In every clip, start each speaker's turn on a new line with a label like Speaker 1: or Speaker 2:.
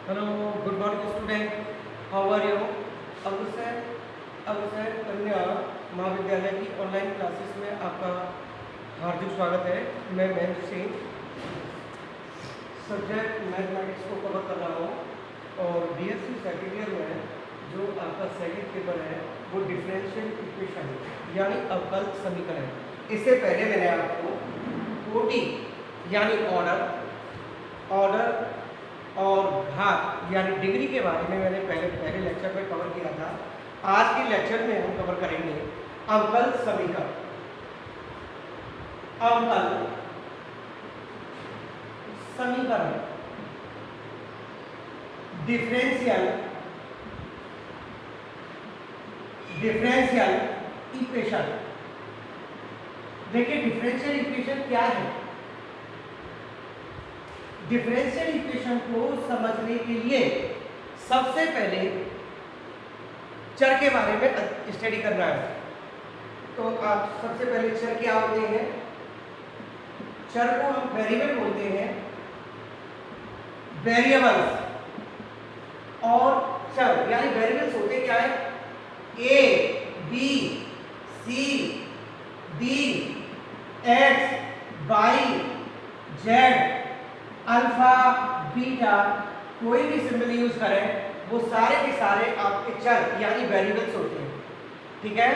Speaker 1: Hello, good morning student. How are you? Avsar Kanya महाविद्यालय की online classes में आपका हार्दिक स्वागत है। मैं महेंद्र सिंह सब्जेक्ट मैथमेटिक्स को कवर कर रहा हूँ और बीएससी सेकेंड ईयर में जो आपका सेकेंड पेपर है वो डिफरेंशियल इक्वेशन यानी अवकल समीकरण। इससे पहले मैंने आपको कोटि यानी ऑर्डर और भाग यानी डिग्री के बारे में मैंने पहले लेक्चर में कवर किया था। आज के लेक्चर में हम कवर करेंगे अवकल समीकरण। अवकल समीकरण डिफरेंशियल इक्वेशन। देखिए डिफरेंशियल इक्वेशन क्या है। डिफरेंशियल इक्वेशन को समझने के लिए सबसे पहले चर के बारे में स्टडी करना है। तो आप सबसे पहले चर क्या होते हैं? चर को हम वेरिएबल बोलते हैं। वेरिएबल्स और चर यानी वेरिएबल्स होते क्या है? A, B, C, D, X, Y, Z, alpha, beta, कोई भी सिंबल यूज करें वो सारे के सारे आपके चर यानी वेरिएबल्स होते हैं। ठीक है।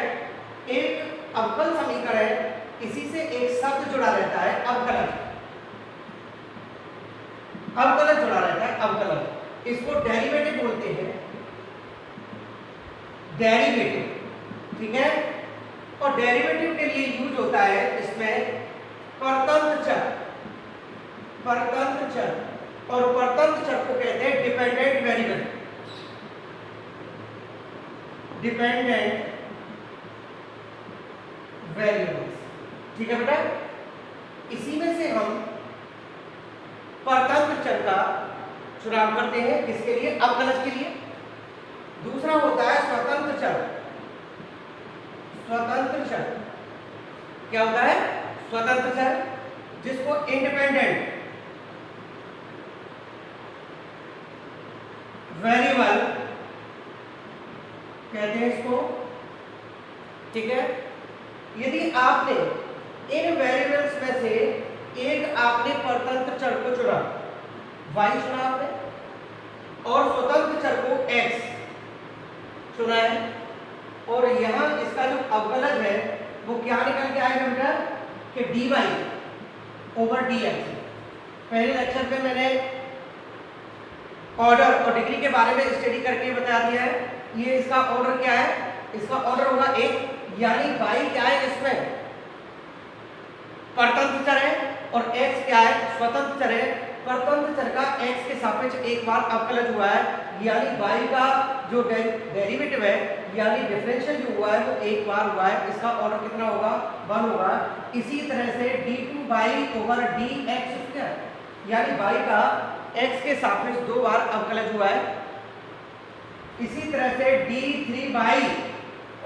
Speaker 1: एक अवकल समीकरण है, इसी से एक शब्द जुड़ा रहता है अवकलन जुड़ा रहता है अवकलन। इसको डेरिवेटिव बोलते हैं। डेरिवेटिव, ठीक है। और डेरिवेटिव के लिए यूज होता है इसमें परतंत्र चर और परतंत्र चर को कहते हैं डिपेंडेंट वेरिएबल। ठीक है बेटा। इसी में से हम परतंत्र चर का चुनाव करते हैं। किसके लिए? अवकलज के लिए। दूसरा होता है स्वतंत्र चर। क्या होता है? स्वतंत्र चर, जिसको इंडिपेंडेंट वेरिएबल कहते हैं इसको। ठीक है। यदि आपने इन वेरिएबल्स में से एक आपने परतंत्र चर को चुना, y चुना आपने, और स्वतंत्र चर को x चुना है, और यहां इसका जो अवकलज है वो क्या निकल के आएगा बेटा? कि dy ओवर dx। पहले लेक्चर में मैंने ऑर्डर और डिग्री के बारे में स्टडी करके बता दिया है। ये इसका ऑर्डर क्या है? इसका ऑर्डर होगा एक, यानी y क्या है? इसमें परतंत्र चर है और x क्या है? स्वतंत्र चर है। परतंत्र चर का x के सापेक्ष एक बार अवकलज हुआ है, यानी y का जो डेरिवेटिव है यानी डिफरेंशियल जो हुआ है वो एक बार हुआ है। इसका ऑर्डर कितना होगा? 1 होगा। इसी तरह से d2y ओवर dx यानी y का x के सापेक्ष 2 बार अवकलज हुआ है। इसी तरह से d3y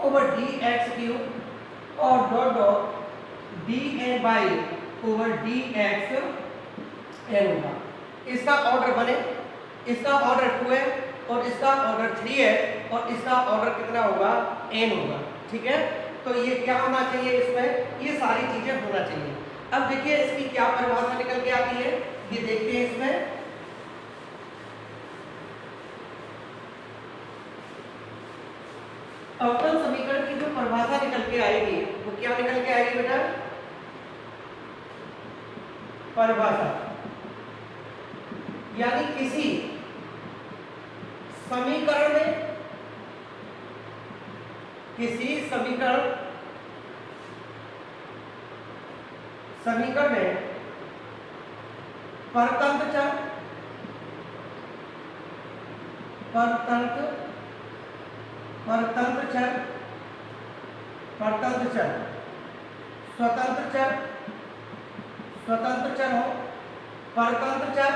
Speaker 1: ओवर dx क्यूब और dot dny over dx n होगा। इसका ऑर्डर बने, इसका ऑर्डर 2 है और इसका ऑर्डर 3 है और इसका ऑर्डर कितना होगा? n होगा। ठीक है। तो ये क्या होना चाहिए? इसमें ये सारी चीजें होना चाहिए। अब देखिए इसकी क्या परिभाषा निकल के आती है, ये देखते हैं। इसमें अवकल समीकरण की जो परिभाषा निकल के आएगी वो क्या निकल के आएगी बेटा? परिभाषा यानी किसी समीकरण में परतंत्र चर, स्वतंत्र चर हो, परतंत्र चर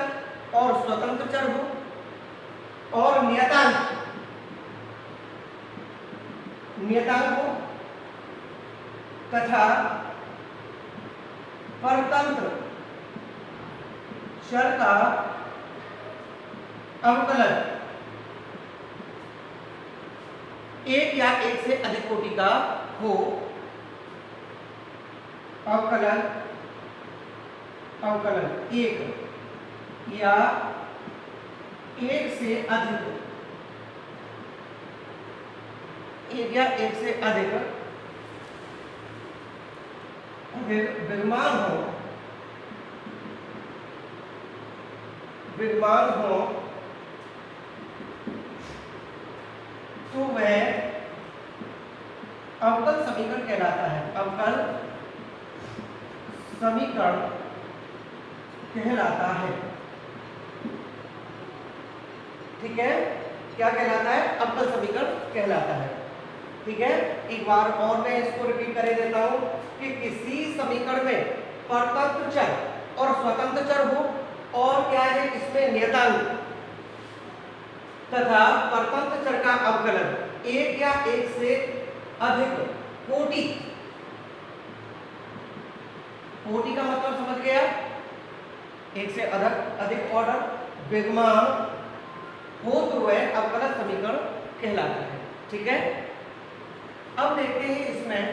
Speaker 1: और स्वतंत्र चर हो, और नियतांक हो तथा परतंत्र चर का अवकलन एक या एक से अधिक कोटि का हो, अवकलन एक या एक से अधिक, एक या एक से अधिक विद्यमान हो तो वह अवकल समीकरण कहलाता है। अवकल समीकरण कहलाता है। ठीक है, क्या कहलाता है? अवकल समीकरण कहलाता है। ठीक है, एक बार और मैं इसको रिपीट कर देता हूं कि किसी समीकरण में परतंत्र चर और स्वतंत्र चर हो और क्या है इसमें नियतांक तथा परतंत्र चर का अवकलन एक या एक से अधिक कोटि, कोटि का मतलब समझ गया, एक से अधिक ऑर्डर विद्यमान हो तो वह अवकलन समीकरण कहलाता है। ठीक है, अब देखते हैं इसमें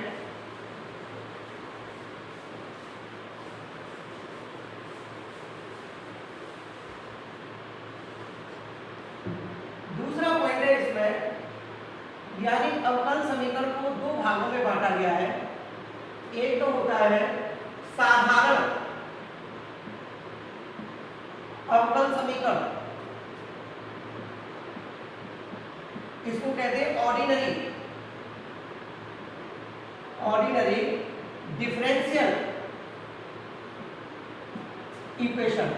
Speaker 1: दूसरा पॉइंट है इसमें, यानी अवकल समीकरण को दो भागों में बांटा गया है। एक तो होता है साधारण अवकल समीकरण, इसको कहते हैं ordinary differential equation,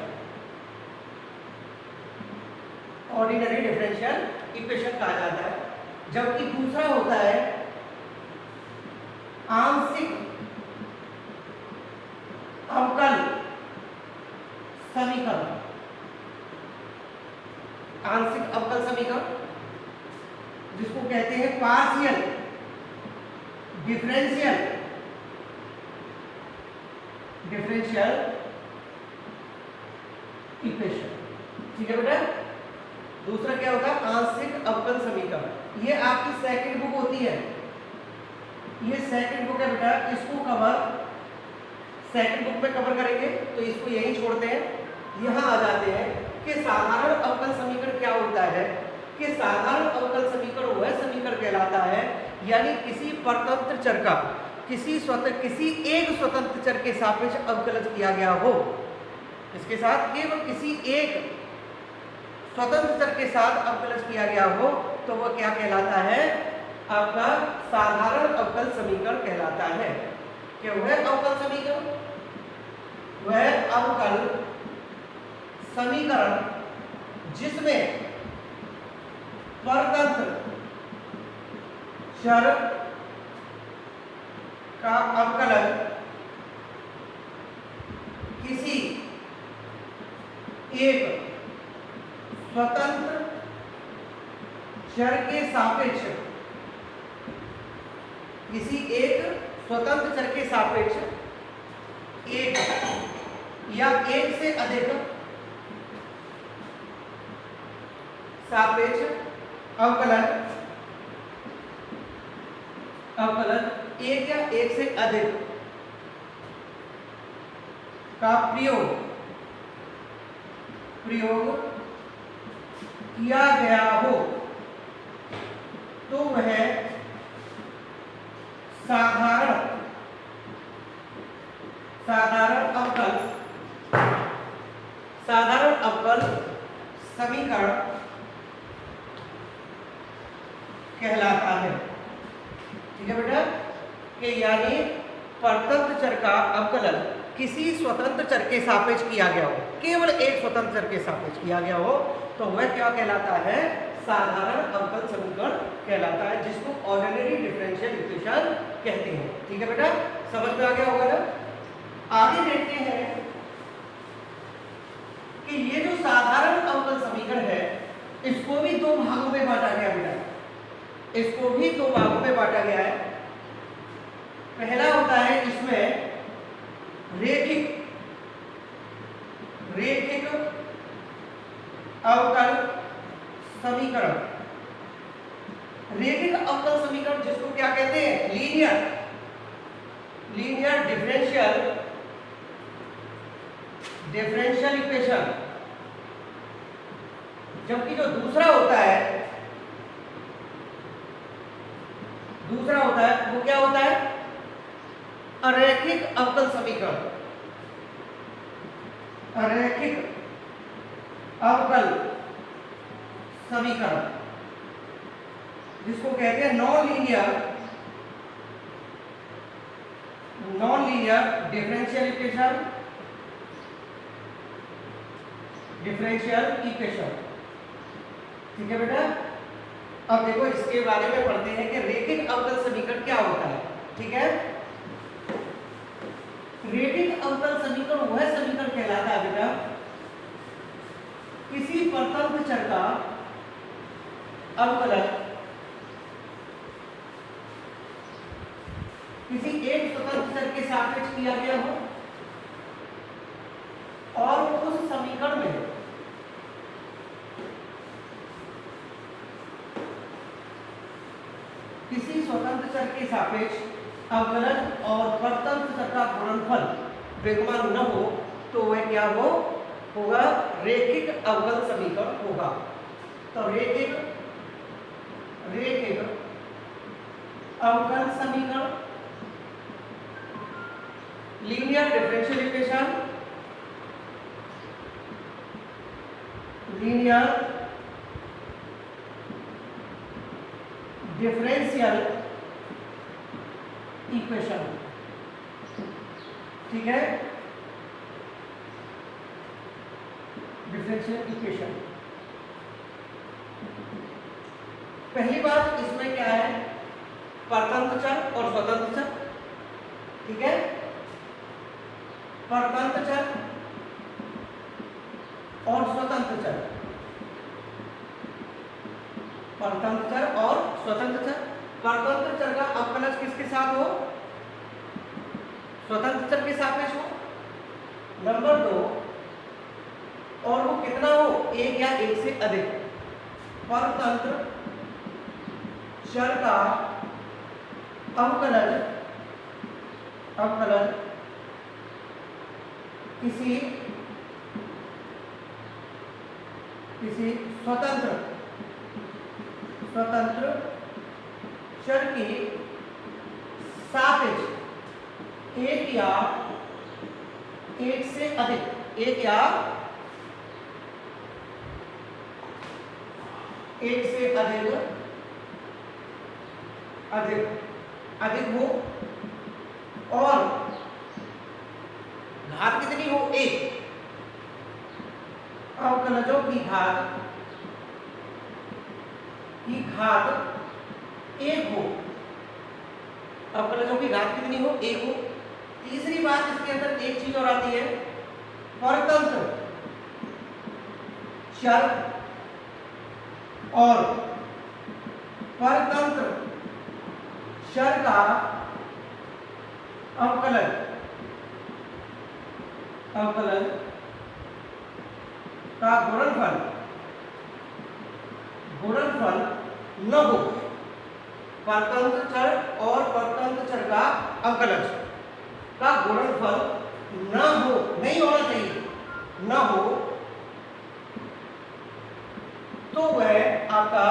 Speaker 1: ordinary differential equation कहा जाता है। जबकि दूसरा होता है आंशिक अवकल समीकरण, आंशिक अवकल समीकरण जिसको कहते हैं पार्शियल डिफरेंशियल इक्वेशन। ठीक है बेटा, दूसरा क्या होता है? आंशिक अवकल समीकरण। ये आपकी सेकंड बुक होती है, ये सेकंड बुक है बेटा, इसको सेकंड बुक में कवर करेंगे तो इसको यहीं छोड़ते हैं। यहाँ आ जाते हैं कि साधारण अवकल समीकरण क्या होता है, कि साधारण अवकल समीकरण वह समीकरण कहलाता है यानी किसी परतंत्र चर का किसी एक स्वतंत्र चर के सापेक्ष अवकलन किया गया हो, इसके साथ केवल किसी एक स्वतंत्र चर के साथ अवकलन किया गया हो तो वह क्या कहलाता है? आपका साधारण अवकल समीकरण कहलाता है। क्या वह अवकल समीकरण, वह अवकल समीकरण जिसमें परतंत्र चर का अवकलन किसी एक स्वतंत्र चर के सापेक्ष, किसी एक स्वतंत्र चर के सापेक्ष एक या एक से अधिक सापेक्ष अवकलन एक या एक से अधिक का प्रयोग किया गया हो तो वह साधारण अवकल समीकरण कहलाता है। ठीक है बेटा, कि यानी परतंत्र चर का अवकलन किसी स्वतंत्र चर के सापेक्ष किया गया हो, केवल एक स्वतंत्र चर के सापेक्ष किया गया हो तो वह क्या कहलाता है? साधारण अवकल समीकरण कहलाता है, जिसको ऑर्डिनरी डिफरेंशियल इक्वेशन कहते हैं। ठीक है बेटा, समझ में आ गया होगा ना। आगे देखते हैं कि ये जो साधारण अवकल समीकरण है इसको भी दो भागों में बांटा गया बेटा, इसको भी दो भागों में बांटा गया है। पहला होता है इसमें रेखिक अवकल समीकरण। रेखिक अवकल समीकरण जिसको क्या कहते हैं, लीनियर डिफरेंशियल इक्वेशन। जबकि जो दूसरा होता है वो क्या होता है, अरैखिक अवकल समीकरण। अरैखिक अवकल समीकरण जिसको कहते हैं नॉन लीनियर डिफरेंशियल इक्वेशन। ठीक है बेटा। अब देखो इसके बारे में पढ़ते हैं कि रेखिक अवकल समीकरण क्या होता है। ठीक है, रेखिक अवकल समीकरण वह समीकरण कहलाता है बेटा किसी परतंत्र चर का अवकलन किसी एक स्वतंत्र चर के सापेक्ष किया गया हो और उस समीकरण में किसी स्वतंत्र चर के सापेक्ष अवकलन और परतंत्र चर का गुणनफल विद्यमान न हो तो वह क्या होगा, रेखिक अवकल समीकरण होगा। तो रेखिक अवकल समीकरण, linear differential equation, linear differential equation. ठीक है, डिफरेंशियल इक्वेशन। पहली बात इसमें क्या है, परतंत्र चर और स्वतंत्र चर। ठीक है, परतंत्र चर और स्वतंत्र चर, परतंत्र चर और स्वतंत्र चर। परतंत्र चर का अवकलज किसके साथ हो, स्वतंत्र चर के सापेक्ष हो। नंबर 2, और वो कितना हो, एक या एक से अधिक। परतंत्र चर का अवकलज किसी स्वतंत्र चर के सापेक्ष एक या एक से अधिक, एक या एक से अधिक हो और घात कितनी हो, एक। अवकलजों की घात एक हो, अवकलजों की घात कितनी हो, एक हो। तीसरी बात इसके अंदर एक चीज और आती है, परतंत्र चर और परतंत्र चर का अवकलन का गुणनफल न हो। परतंत्र चर और परतंत्र चर का अवकलज का गुणनफल न हो, नहीं होना चाहिए, न हो, तो वह आपका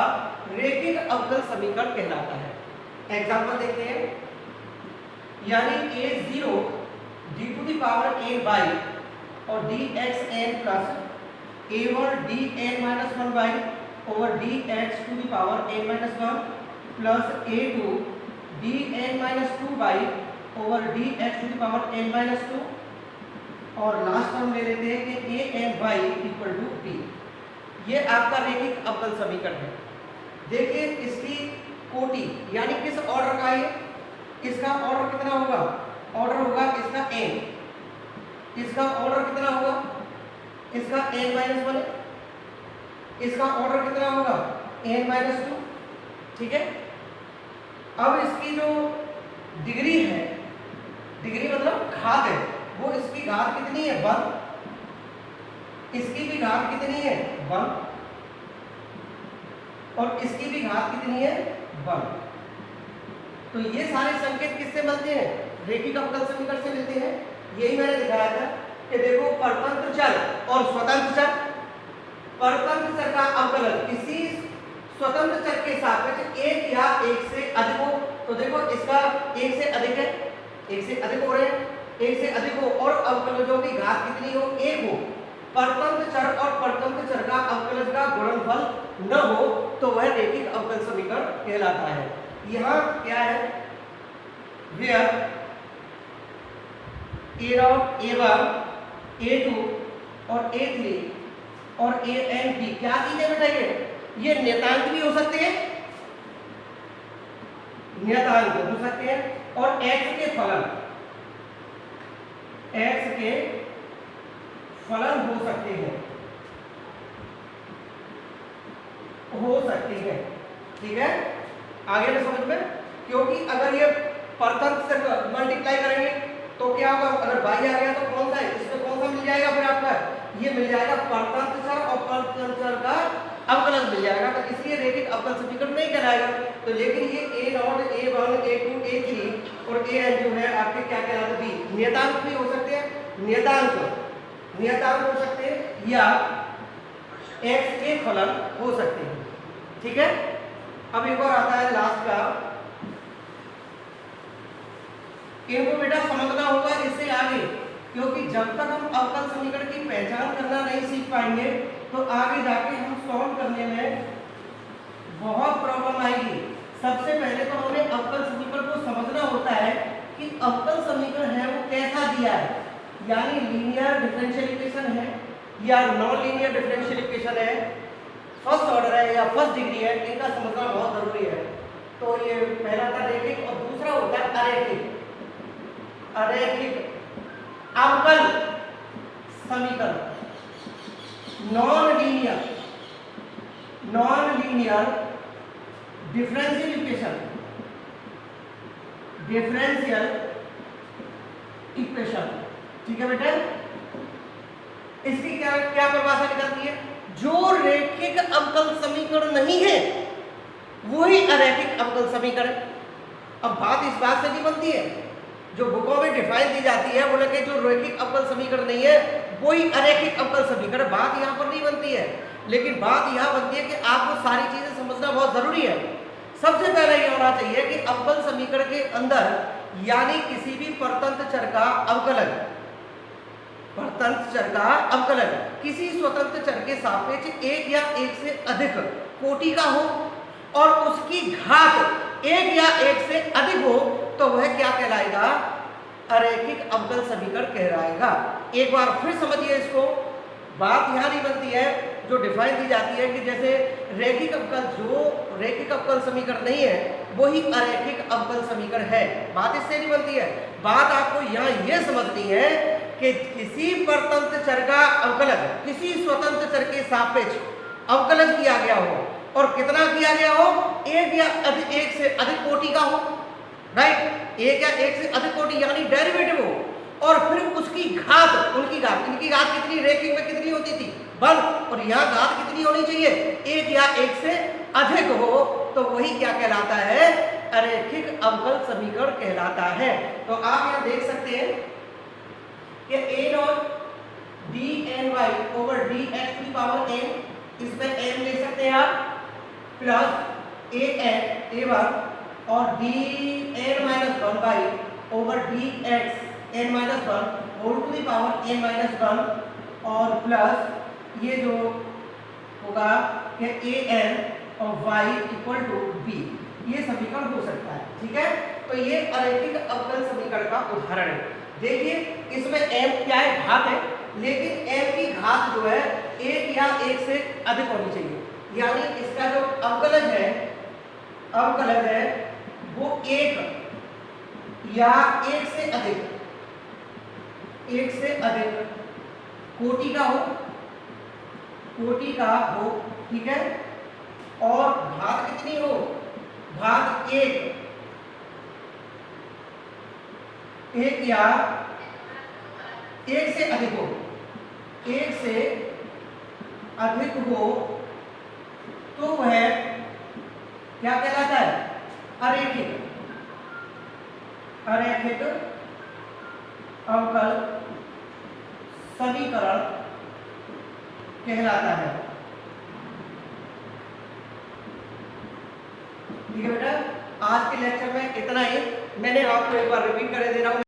Speaker 1: रेखिक अवकल समीकरण कहलाता है। एग्जाम्पल देखते हैं, यानी a0 d⁴n और dxn plus a1 dn-1 over dx⁴n-1 plus a2 dn-2 over dx⁴n-2 और लास्ट हम ले लेते हैं कि a n equal to b। ये आपका रेखिक अवकल समीकरण है। देखिए इसकी कोटि यानी किस ऑर्डर का है, इसका ऑर्डर कितना होगा, ऑर्डर होगा इसका n, इसका ऑर्डर कितना होगा, इसका n-1, इसका ऑर्डर कितना होगा n-2। ठीक है, अब इसकी जो डिग्री है, डिग्री मतलब घात है, वो इसकी घात कितनी है 1। इसकी भी घात कितनी है 1 और इसकी भी घात कितनी है 1। तो ये सारे संकेत किससे मिलते हैं, रेखिक अवकल समीकरण से मिलते हैं। यही मैंने दिखाया था कि देखो परतंत्र चर और स्वतंत्र चर, परतंत्र चर का अवकलन किसी स्वतंत्र चर के सापेक्ष एक या एक से अधिक हो, तो देखो इसका एक से अधिक है, एक से अधिक हो रहे हैं, एक से अधिक हो और अवकलजों की घात कितनी हो 1 हो। परतंत्र चर और परतंत्र चर का अवकलज का गुणनफल न हो तो वह रेखिक अवकल समीकरण कहलाता है। यहाँ क्या है, where a0, a1, a2 और a3 और a and b क्या चीजें बेटा, ये नियतांक भी हो सकते हैं, नियतांक हो सकते हैं और x के फलन, x के फलन हो सकते हैं, ठीक है। आगे में समझ में, क्योंकि अगर ये परतंत्र से मल्टीप्लाई करेंगे तो क्या होगा, अगर y आ गया तो कौन सा है, इसमें कौन सा मिल जाएगा फिर आपका, ये मिल जाएगा परतंत्र चर और परतंत्र चर का अवकलन मिल जाएगा, तो इसलिए रेखिक अवकल समीकरण नहीं कहलाएगा। तो लेकिन ये a0, a1, a2, a3 और an जो है आपके क्या कहलाते हैं, नियतांक भी हो सकते हैं, नियतांक हो सकते हैं या x के फलन हो सकते हैं, ठीक है। अब एक और आता है लास्ट का, इनको बेटा समझना होगा इससे आगे, क्योंकि जब तक हम अवकल समीकरण की पहचान करना नहीं सीख पाएंगे तो आगे जाके हम सॉल्व करने में बहुत प्रॉब्लम आएगी। सबसे पहले तो हमें अवकल समीकरण को समझना होता है कि अवकल समीकरण है वो कैसा दिया है, यानी लीनियर डिफरेंशियल इक्वेशन है या नॉन लीनियर डिफरेंशियल इक्वेशन है, फर्स्ट ऑर्डर है या फर्स्ट डिग्री है, इनका समझना बहुत जरूरी है। तो ये पहला था रेखिक और दूसरा होता है अरैखिक। अरैखिक अवकल समीकरण, नॉन लीनियर डिफरेंशियल इक्वेशन, ठीक है बेटा। इसकी क्या क्या परिभाषा निकलती है, जो रेखिक अवकल समीकरण नहीं है वही अरैखिक अवकल समीकरण। अब बात इस बात से नहीं बनती है, जो बुकों में डिफाइन दी जाती है बोले कि जो रेखिक अवकल समीकरण नहीं है वही अरैखिक अवकल समीकरण, बात यहाँ पर नहीं बनती है। लेकिन बात यहाँ बनती है कि आपको सारी चीजें समझना बहुत जरूरी है। सबसे पहले ये होना चाहिए कि अवकल समीकरण के अंदर यानी किसी भी परतंत्र चर का अवकलन, किसी स्वतंत्र चर के सापेक्ष एक या एक से अधिक कोटि का हो और उसकी घात एक या एक से अधिक हो तो वह क्या कहलाएगा, अरैखिक अवकल समीकरण कहलाएगा। एक बार फिर समझिए इसको, बात यहाँ नहीं बनती है, जो डिफाइन दी जाती है कि जैसे रेखिक अवकल, जो रेखिक अवकल समीकरण नहीं है वही अरैखिक अवकल समीकरण है, बात इससे नहीं बनती है। बात आपको यहाँ ये समझनी है कि किसी परतंत्र चर का अवकलन किसी स्वतंत्र चर के सापेक्ष अवकलन किया गया हो और कितना किया गया हो, एक या एक से अधिक कोटि का हो, राइट, एक या एक से अधिक कोटि यानी डेरिवेटिव हो, और फिर उसकी घात, इनकी घात कितनी, रेखिक में कितनी होती थी 1, और यहाँ घात कितनी होनी चाहिए, एक या एक से अधिक हो, तो वही क्या कहलाता है, अरैखिक अवकल समीकरण कहलाता है। तो आप यहाँ देख सकते हैं कि a0 dny ओवर dx की पावर n, इसमें n ले सकते हैं आप, प्लस a1 और dn-1 by over dx n-1 whole to the power n-1 और प्लस ये जो होगा कि an और y इक्वल टू b, ये समीकरण हो सकता है, ठीक है। तो ये अरैखिक अवकल समीकरण का उदाहरण है। देखिए इसमें m क्या है, घात है, लेकिन m की घात जो है एक या एक से अधिक होनी चाहिए, यानी इसका जो अवकलन है वो एक या एक से अधिक कोटि का हो, ठीक है, और घात कितनी हो, घात एक या एक से अधिक हो, एक से अधिक हो तो वह क्या कहलाता है? अरेखिक अरेखिक अवकल समीकरण कहलाता है। ठीक है बेटा, आज के लेक्चर में इतना ही। मैंने आपको एक बार रिपीट कर दे रहा हूँ।